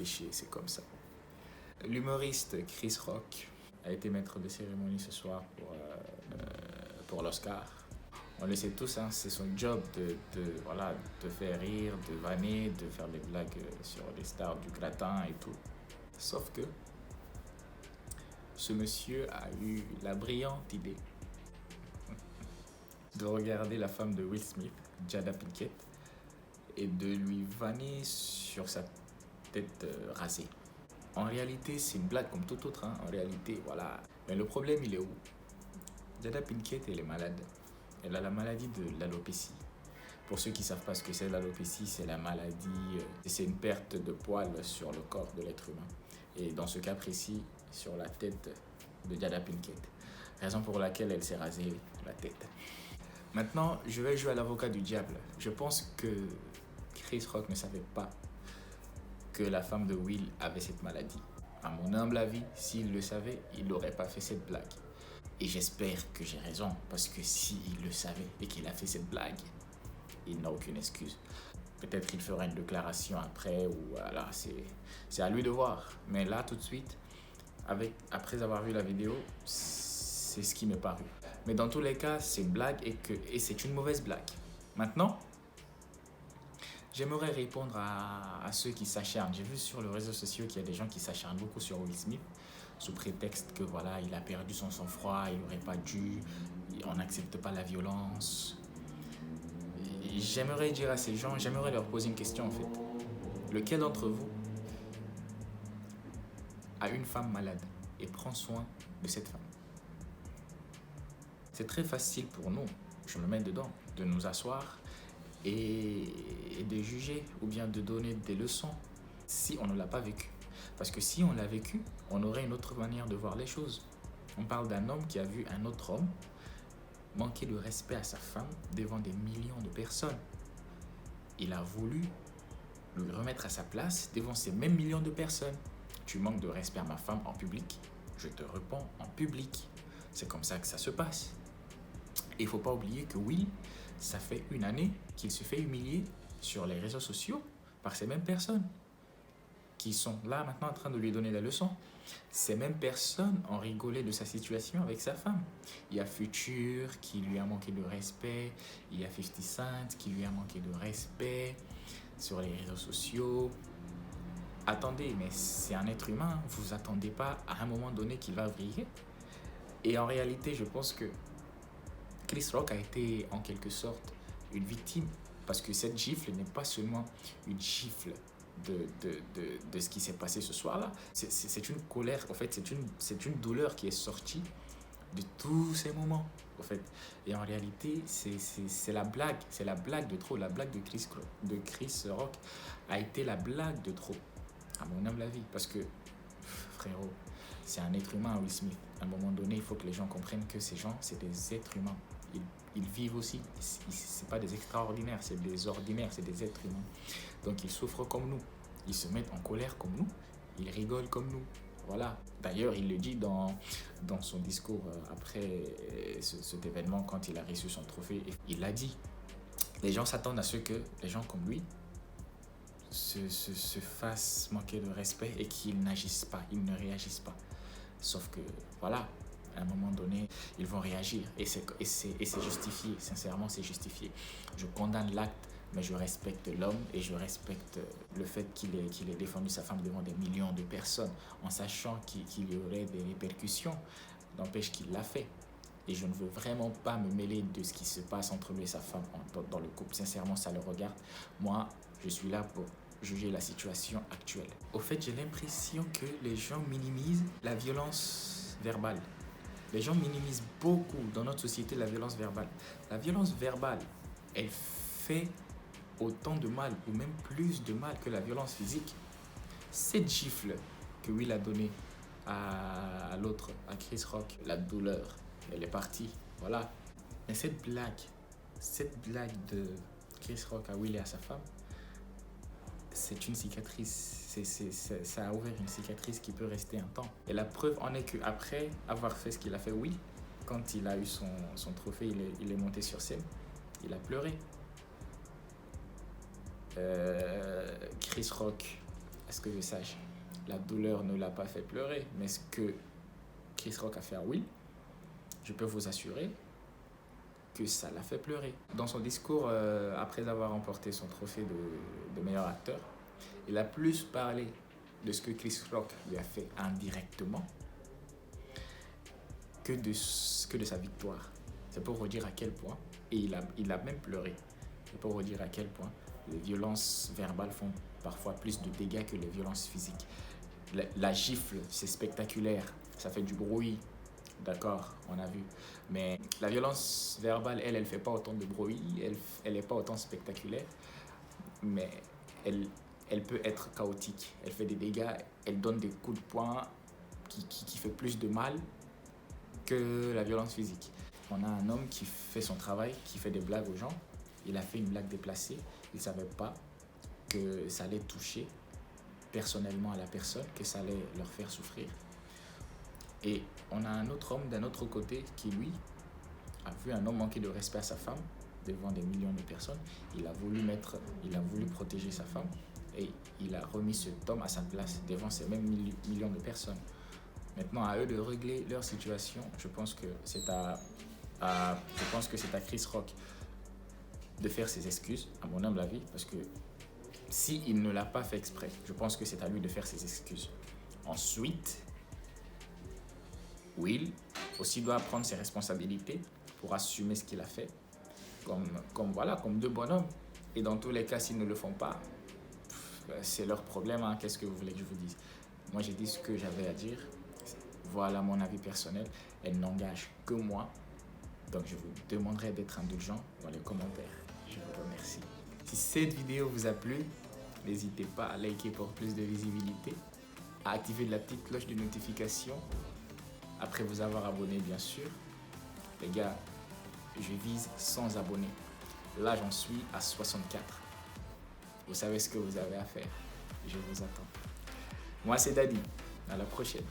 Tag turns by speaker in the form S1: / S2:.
S1: péché, c'est comme ça. L'humoriste Chris Rock a été maître de cérémonie ce soir pour l'Oscar. On le sait tous, hein, c'est son job de faire rire, de vanner, de faire des blagues sur les stars du gratin et tout. Sauf que ce monsieur a eu la brillante idée de regarder la femme de Will Smith, Jada Pinkett, et de lui vanner sur sa tête rasée. En réalité, c'est une blague comme toute autre, hein. En réalité, voilà. Mais le problème, il est où? Jada Pinkett, elle est malade. Elle a la maladie de l'alopécie. Pour ceux qui ne savent pas ce que c'est l'alopécie, c'est la maladie, c'est une perte de poils sur le corps de l'être humain. Et dans ce cas précis, sur la tête de Jada Pinkett. Raison pour laquelle elle s'est rasée la tête. Maintenant, je vais jouer à l'avocat du diable. Je pense que Chris Rock ne savait pas que la femme de Will avait cette maladie. À mon humble avis, s'il le savait, il n'aurait pas fait cette blague. Et j'espère que j'ai raison, parce que s'il le savait et qu'il a fait cette blague, il n'a aucune excuse. Peut-être qu'il fera une déclaration après, ou voilà, c'est à lui de voir. Mais là, tout de suite, après avoir vu la vidéo, c'est ce qui m'est paru. Mais dans tous les cas, c'est une blague et c'est une mauvaise blague. Maintenant, j'aimerais répondre à ceux qui s'acharnent. J'ai vu sur les réseaux sociaux qu'il y a des gens qui s'acharnent beaucoup sur Will Smith sous prétexte que voilà, il a perdu son sang-froid, il n'aurait pas dû, on n'accepte pas la violence. Et j'aimerais dire à ces gens, j'aimerais leur poser une question en fait. Lequel d'entre vous a une femme malade et prend soin de cette femme? C'est très facile pour nous, je me mets dedans, de nous asseoir et de juger ou bien de donner des leçons si on ne l'a pas vécu. Parce que si on l'a vécu, on aurait une autre manière de voir les choses. On parle d'un homme qui a vu un autre homme manquer de respect à sa femme devant des millions de personnes. Il a voulu lui remettre à sa place devant ces mêmes millions de personnes. Tu manques de respect à ma femme en public, je te réponds en public. C'est comme ça que ça se passe. Et il ne faut pas oublier que Will, ça fait une année qu'il se fait humilier sur les réseaux sociaux par ces mêmes personnes qui sont là maintenant en train de lui donner des leçons. Ces mêmes personnes ont rigolé de sa situation avec sa femme. Il y a Future qui lui a manqué de respect, il y a 50 Cent qui lui a manqué de respect sur les réseaux sociaux. Attendez, mais c'est un être humain, vous attendez pas à un moment donné qu'il va vriller. Et en réalité, je pense que Chris Rock a été en quelque sorte une victime parce que cette gifle n'est pas seulement une gifle de ce qui s'est passé ce soir-là. C'est une colère, en fait, c'est une douleur qui est sortie de tous ces moments, en fait. Et en réalité, c'est la blague de trop. La blague de Chris Rock a été la blague de trop, à mon humble avis, parce que, frérot, c'est un être humain, Will Smith. À un moment donné, il faut que les gens comprennent que ces gens, c'est des êtres humains. Ils vivent aussi. C'est pas des extraordinaires, c'est des ordinaires, c'est des êtres humains. Donc ils souffrent comme nous. Ils se mettent en colère comme nous. Ils rigolent comme nous. Voilà. D'ailleurs, il le dit dans son discours après cet événement, quand il a reçu son trophée. Il l'a dit. Les gens s'attendent à ce que les gens comme lui se fassent manquer de respect et qu'ils n'agissent pas, ils ne réagissent pas. Sauf que, voilà, à un moment donné, ils vont réagir. Et c'est justifié, sincèrement, c'est justifié. Je condamne l'acte, mais je respecte l'homme et je respecte le fait qu'il ait défendu sa femme devant des millions de personnes en sachant qu'il y aurait des répercussions. N'empêche qu'il l'a fait. Et je ne veux vraiment pas me mêler de ce qui se passe entre lui et sa femme dans le couple. Sincèrement, ça le regarde. Moi, je suis là pour juger la situation actuelle. Au fait, j'ai l'impression que les gens minimisent la violence verbale. Les gens minimisent beaucoup dans notre société la violence verbale. La violence verbale, elle fait autant de mal ou même plus de mal que la violence physique. Cette gifle que Will a donnée à l'autre, à Chris Rock, la douleur, elle est partie, voilà. Mais cette blague de Chris Rock à Will et à sa femme, c'est une cicatrice, ça a ouvert une cicatrice qui peut rester un temps. Et la preuve en est qu'après avoir fait ce qu'il a fait, Will, quand il a eu son trophée, il est monté sur scène, il a pleuré. Chris Rock à ce que je sache, la douleur ne l'a pas fait pleurer. Mais ce que Chris Rock a fait à Will, je peux vous assurer que ça l'a fait pleurer. Dans son discours, après avoir remporté son trophée de meilleur acteur, il a plus parlé de ce que Chris Rock lui a fait indirectement que de sa victoire. C'est pour vous dire à quel point, et il a même pleuré, c'est pour vous dire à quel point les violences verbales font parfois plus de dégâts que les violences physiques. La gifle, c'est spectaculaire, ça fait du bruit, d'accord, on a vu. Mais la violence verbale, elle fait pas autant de bruit, elle est pas autant spectaculaire, mais elle peut être chaotique. Elle fait des dégâts, elle donne des coups de poing qui fait plus de mal que la violence physique. On a un homme qui fait son travail, qui fait des blagues aux gens. Il a fait une blague déplacée. Il ne savait pas que ça allait toucher personnellement à la personne, que ça allait leur faire souffrir. Et on a un autre homme d'un autre côté qui, lui, a vu un homme manquer de respect à sa femme devant des millions de personnes. Il a voulu protéger sa femme et il a remis cet homme à sa place devant ces mêmes millions de personnes. Maintenant, à eux de régler leur situation. Je pense que c'est à Chris Rock de faire ses excuses, à mon humble avis, parce que s'il ne l'a pas fait exprès, je pense que c'est à lui de faire ses excuses. Ensuite, Will aussi doit prendre ses responsabilités pour assumer ce qu'il a fait, comme deux bonhommes. Et dans tous les cas, s'ils ne le font pas, c'est leur problème, hein. Qu'est-ce que vous voulez que je vous dise? Moi, j'ai dit ce que j'avais à dire. Voilà mon avis personnel. Elle n'engage que moi. Donc, je vous demanderai d'être indulgent dans les commentaires. Je vous remercie. Si cette vidéo vous a plu, n'hésitez pas à liker pour plus de visibilité, à activer la petite cloche de notification après vous avoir abonné, bien sûr. Les gars, je vise 100 abonnés. Là, j'en suis à 64. Vous savez ce que vous avez à faire. Je vous attends. Moi, c'est Daddy. À la prochaine.